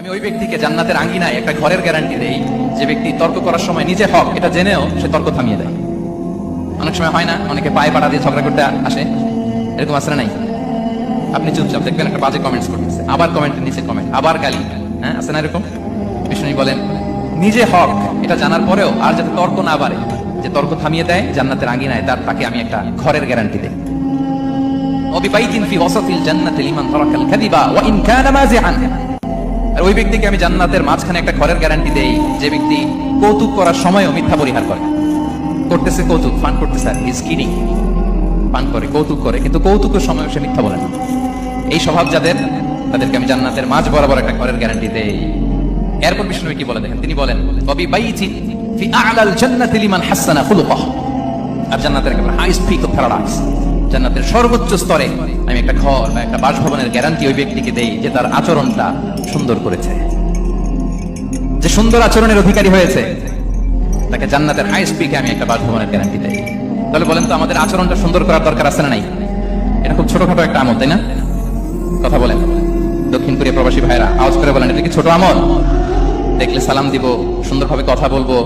আমি ওই ব্যক্তিকে জান্নাতের আঙ্গিনায় একটা ঘরের গ্যারান্টি দেই যে ব্যক্তি তর্ক করার সময় নিজে হক এটা জেনেও সে তর্ক থামিয়ে দেয়। অনেক সময় হয় না, অনেকে পায়ে পাড়া দিয়ে ঝগড়া করতে আসে, এরকম আসলে নাই? আপনি চুপচাপ দেখবেন একটা বাজে কমেন্টস করতেছে, আবার কমেন্টের নিচে কমেন্ট, আবার গালি, হ্যাঁ আছে না এরকম? বিষ্ণু বলেন নিজে হক এটা জানার পরেও আর যাতে তর্ক না বাড়ে, যে তর্ক থামিয়ে দেয় জান্নাতের আঙ্গিনায় তাকে আমি একটা ঘরের গ্যারান্টি দেই। ওবিবাইতিন ফি ওয়াসাতিল জান্নাতি লিমান তারাকাল কাযিবা ওয়া ইন কানা মাযিআন। আর ওই ব্যক্তিকে আমি জান্নাতের মাঝখানে একটা ঘরের গ্যারান্টি দেই যে ব্যক্তি কৌতুক করার সময়ও মিথ্যা পরিহার করে। করতেছে কৌতুক, ফান করতেছে, আর ইজ কিডিং, পান করে, কৌতুক করে, কিন্তু কৌতুকের সময় সে মিথ্যা বলে না। এই স্বভাব যাদের, তাদেরকে আমি জান্নাতের মাঝ বরাবর একটা ঘরের গ্যারান্টি দেই। এরপর বিষ্ণু কি বলে দেখেন, তিনি বলেন ওবিবাইতিন ফি আ'লাল জান্নাতি লিমান হাসানা খুলুকাহ। আর জান্নাতের একটা হাইস্ট পিক অফ প্যারাডাইস, জান্নাতের সর্বোচ্চ স্তরে আমি একটা ঘর বা একটা বাসভবনের গ্যারান্টি ওই ব্যক্তিকে দেই যে তার আচরণটা সুন্দর করেছে, যে সুন্দর আচরণের অধিকারী হয়েছে, তাকে জান্নাতের হাইস্ট পিকে আমি একটা বাসভবনের গ্যারান্টি দেই। তাহলে বলেন তো আমাদের আচরণটা সুন্দর করার দরকার আছে না নাই? এটা খুব ছোটখাটো একটা আমল, তাই না? কথা বলেন, দক্ষিণ কোরিয়া প্রবাসী ভাইরা আওয়াজ করে বলেন, এটা কি ছোট আমল? দেখলে সালাম দিব, সুন্দরভাবে কথা বলবো,